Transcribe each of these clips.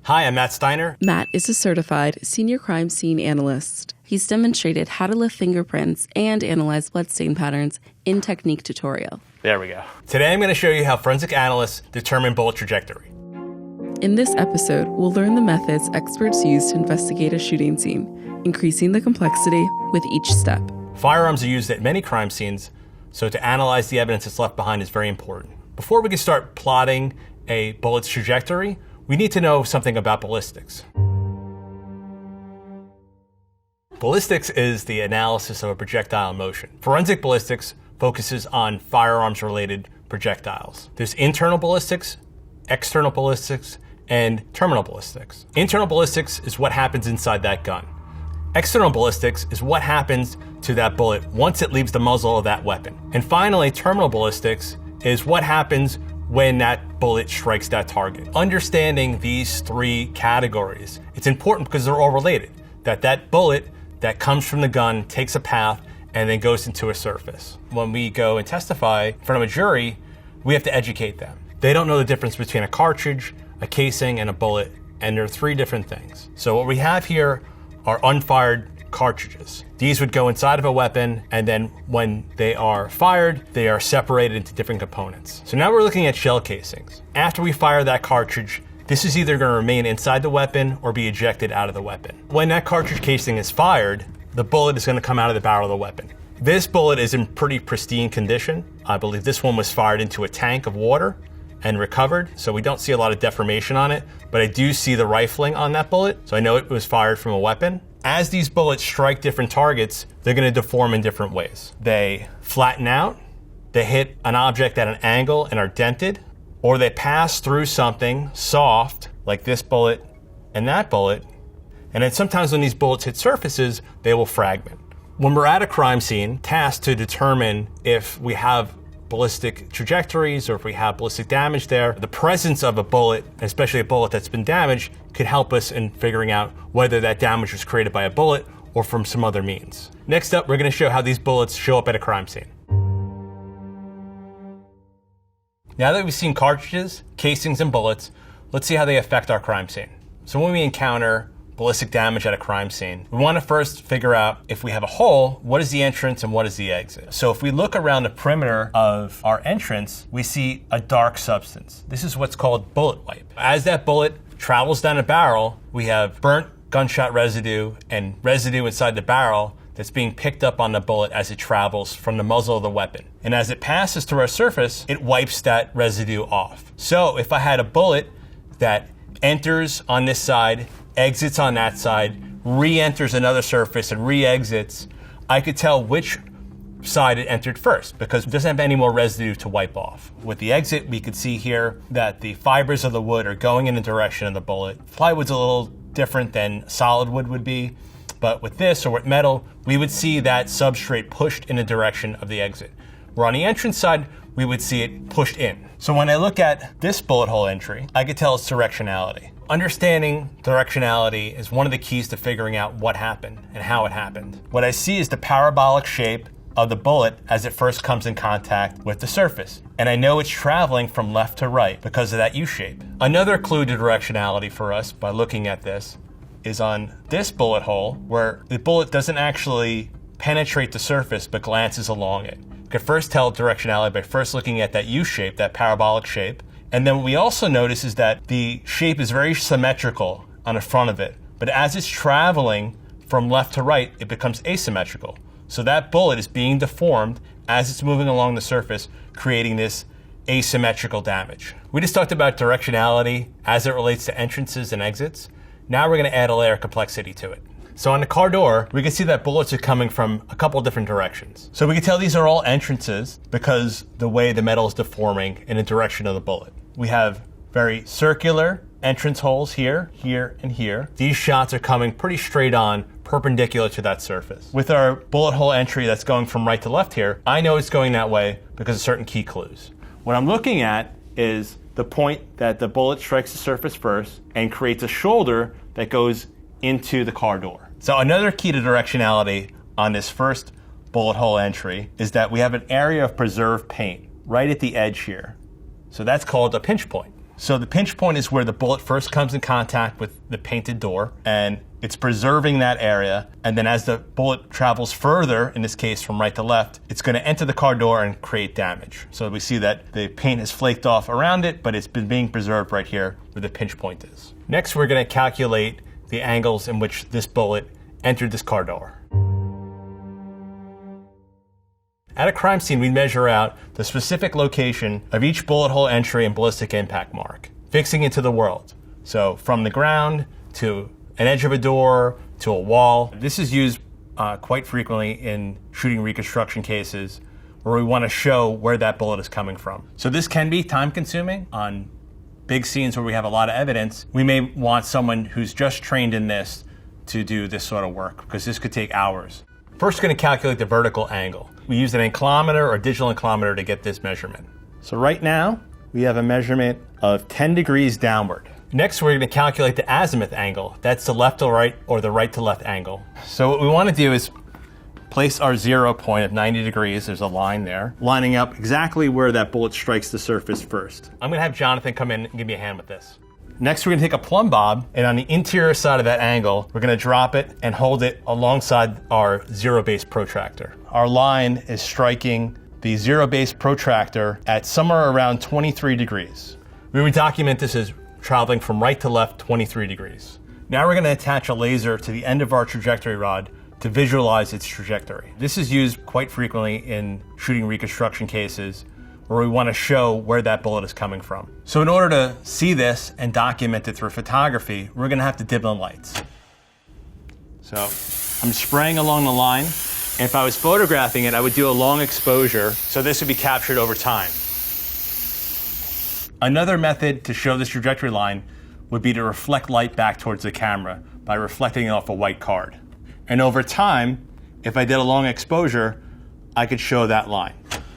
Hi, I'm Matt Steiner. Matt is a certified senior crime scene analyst. He's demonstrated how to lift fingerprints and analyze bloodstain patterns in Technique tutorial. There we go. Today I'm going to show you how forensic analysts determine bullet trajectory. In this episode, we'll learn the methods experts use to investigate a shooting scene, increasing the complexity with each step. Firearms are used at many crime scenes, so to analyze the evidence that's left behind is very important. Before we can start plotting a bullet's trajectory, we need to know something about ballistics. Ballistics is the analysis of a projectile in motion. Forensic ballistics focuses on firearms-related projectiles. There's internal ballistics, external ballistics, and terminal ballistics. Internal ballistics is what happens inside that gun. External ballistics is what happens to that bullet once it leaves the muzzle of that weapon. And finally, terminal ballistics is what happens when that bullet strikes that target. Understanding these three categories, it's important because they're all related. That bullet that comes from the gun takes a path and then goes into a surface. When we go and testify in front of a jury, we have to educate them. They don't know the difference between a cartridge, a casing, and a bullet, and there are three different things. So what we have here are unfired cartridges. These would go inside of a weapon, and then when they are fired, they are separated into different components. So now we're looking at shell casings. After we fire that cartridge, this is either going to remain inside the weapon or be ejected out of the weapon. When that cartridge casing is fired, the bullet is going to come out of the barrel of the weapon. This bullet is in pretty pristine condition. I believe this one was fired into a tank of water and recovered, so we don't see a lot of deformation on it, but I do see the rifling on that bullet, so I know it was fired from a weapon. As these bullets strike different targets, they're going to deform in different ways. They flatten out, they hit an object at an angle and are dented, or they pass through something soft, like this bullet and that bullet, and then sometimes when these bullets hit surfaces, they will fragment. When we're at a crime scene, tasked to determine if we have ballistic trajectories or if we have ballistic damage there, the presence of a bullet, especially a bullet that's been damaged, could help us in figuring out whether that damage was created by a bullet or from some other means. Next up, we're going to show how these bullets show up at a crime scene. Now that we've seen cartridges, casings, and bullets, let's see how they affect our crime scene. So when we encounter ballistic damage at a crime scene, we want to first figure out if we have a hole, what is the entrance and what is the exit? So if we look around the perimeter of our entrance, we see a dark substance. This is what's called bullet wipe. As that bullet travels down a barrel, we have burnt gunshot residue and residue inside the barrel that's being picked up on the bullet as it travels from the muzzle of the weapon. And as it passes through our surface, it wipes that residue off. So if I had a bullet that enters on this side, exits on that side, re-enters another surface and re-exits, I could tell which side it entered first because it doesn't have any more residue to wipe off. With the exit, we could see here that the fibers of the wood are going in the direction of the bullet. Plywood's a little different than solid wood would be, but with this or with metal, we would see that substrate pushed in the direction of the exit. Where on the entrance side, we would see it pushed in. So when I look at this bullet hole entry, I could tell its directionality. Understanding directionality is one of the keys to figuring out what happened and how it happened. What I see is the parabolic shape of the bullet as it first comes in contact with the surface. And I know it's traveling from left to right because of that U shape. Another clue to directionality for us by looking at this is on this bullet hole where the bullet doesn't actually penetrate the surface but glances along it. You could first tell directionality by first looking at that U shape, that parabolic shape. And then what we also notice is that the shape is very symmetrical on the front of it. But as it's traveling from left to right, it becomes asymmetrical. So that bullet is being deformed as it's moving along the surface, creating this asymmetrical damage. We just talked about directionality as it relates to entrances and exits. Now we're going to add a layer of complexity to it. So on the car door, we can see that bullets are coming from a couple different directions. So we can tell these are all entrances because the way the metal is deforming in the direction of the bullet. We have very circular entrance holes here, here, and here. These shots are coming pretty straight on, perpendicular to that surface. With our bullet hole entry that's going from right to left here, I know it's going that way because of certain key clues. What I'm looking at is the point that the bullet strikes the surface first and creates a shoulder that goes into the car door. So another key to directionality on this first bullet hole entry is that we have an area of preserved paint right at the edge here. So that's called a pinch point. So the pinch point is where the bullet first comes in contact with the painted door, and it's preserving that area. And then as the bullet travels further, in this case from right to left, it's going to enter the car door and create damage. So we see that the paint has flaked off around it, but it's been being preserved right here where the pinch point is. Next, we're going to calculate the angles in which this bullet entered this car door. At a crime scene, we measure out the specific location of each bullet hole entry and ballistic impact mark, fixing it to the world. So from the ground to an edge of a door to a wall. This is used quite frequently in shooting reconstruction cases where we want to show where that bullet is coming from. So this can be time consuming on big scenes where we have a lot of evidence. We may want someone who's just trained in this to do this sort of work because this could take hours. First, we're going to calculate the vertical angle. We use an anklometer or digital anklometer to get this measurement. So right now, we have a measurement of 10 degrees downward. Next, we're going to calculate the azimuth angle. That's the left to right or the right to left angle. So what we want to do is place our 0 point of 90 degrees. There's a line there, lining up exactly where that bullet strikes the surface first. I'm going to have Jonathan come in and give me a hand with this. Next, we're going to take a plumb bob, and on the interior side of that angle, we're going to drop it and hold it alongside our zero-base protractor. Our line is striking the zero-base protractor at somewhere around 23 degrees. We would document this as traveling from right to left 23 degrees. Now we're going to attach a laser to the end of our trajectory rod to visualize its trajectory. This is used quite frequently in shooting reconstruction cases where we want to show where that bullet is coming from. So in order to see this and document it through photography, we're going to have to dim the lights. So I'm spraying along the line. If I was photographing it, I would do a long exposure, so this would be captured over time. Another method to show this trajectory line would be to reflect light back towards the camera by reflecting it off a white card. And over time, if I did a long exposure, I could show that line.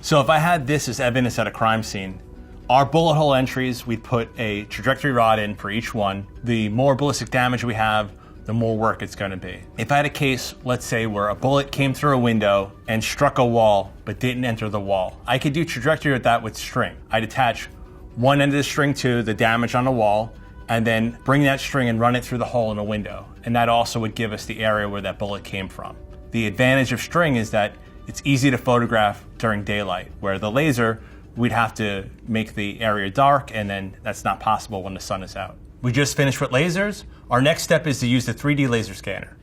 So if I had this as evidence at a crime scene, our bullet hole entries, we'd put a trajectory rod in for each one. The more ballistic damage we have, the more work it's going to be. If I had a case, let's say, where a bullet came through a window and struck a wall but didn't enter the wall, I could do trajectory with that with string. I'd attach one end of the string to the damage on the wall and then bring that string and run it through the hole in a window. And that also would give us the area where that bullet came from. The advantage of string is that it's easy to photograph during daylight, where the laser, we'd have to make the area dark, and then that's not possible when the sun is out. We just finished with lasers. Our next step is to use the 3D laser scanner.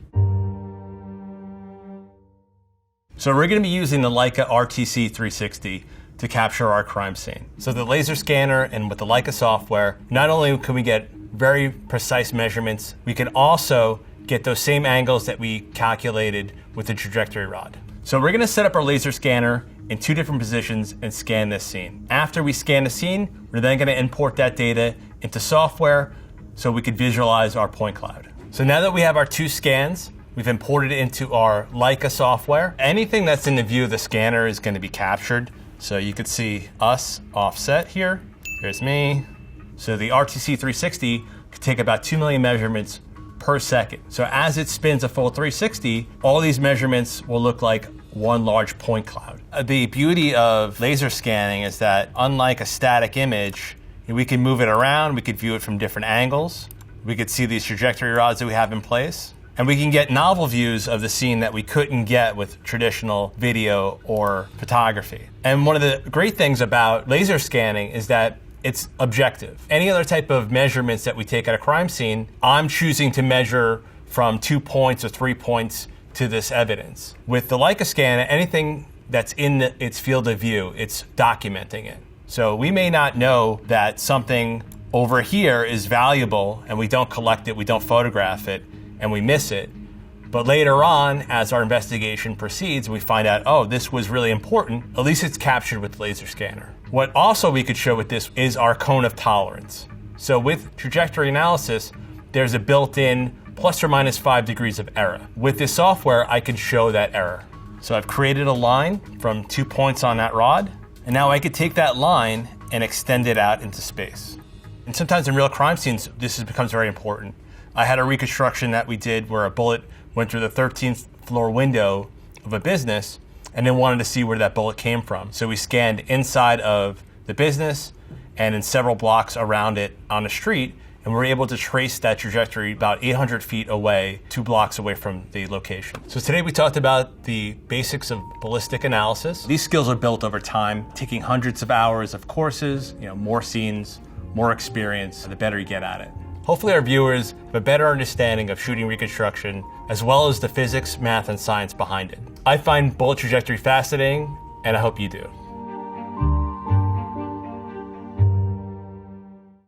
So we're going to be using the Leica RTC 360 to capture our crime scene. So the laser scanner and with the Leica software, not only can we get very precise measurements, we can also get those same angles that we calculated with the trajectory rod. So we're going to set up our laser scanner in 2 different positions and scan this scene. After we scan the scene, we're then going to import that data into software so we could visualize our point cloud. So now that we have our 2 scans, we've imported it into our Leica software. Anything that's in the view of the scanner is going to be captured. So you could see us offset here. Here's me. So the RTC 360 could take about 2 million measurements per second. So as it spins a full 360, all these measurements will look like one large point cloud. The beauty of laser scanning is that unlike a static image, we can move it around, we could view it from different angles, we could see these trajectory rods that we have in place, and we can get novel views of the scene that we couldn't get with traditional video or photography. And one of the great things about laser scanning is that it's objective. Any other type of measurements that we take at a crime scene, I'm choosing to measure from 2 points or 3 points to this evidence. With the Leica scanner, anything that's in its field of view, it's documenting it. So we may not know that something over here is valuable and we don't collect it, we don't photograph it, and we miss it. But later on, as our investigation proceeds, we find out, oh, this was really important. At least it's captured with the laser scanner. What also we could show with this is our cone of tolerance. So with trajectory analysis, there's a built-in plus or minus 5 degrees of error. With this software, I can show that error. So I've created a line from 2 points on that rod, and now I could take that line and extend it out into space. And sometimes in real crime scenes, this becomes very important. I had a reconstruction that we did where a bullet went through the 13th floor window of a business and then wanted to see where that bullet came from. So we scanned inside of the business and in several blocks around it on the street, and we're able to trace that trajectory about 800 feet away, 2 blocks away from the location. So today we talked about the basics of ballistic analysis. These skills are built over time, taking hundreds of hours of courses, more scenes, more experience, the better you get at it. Hopefully our viewers have a better understanding of shooting reconstruction, as well as the physics, math, and science behind it. I find bullet trajectory fascinating, and I hope you do.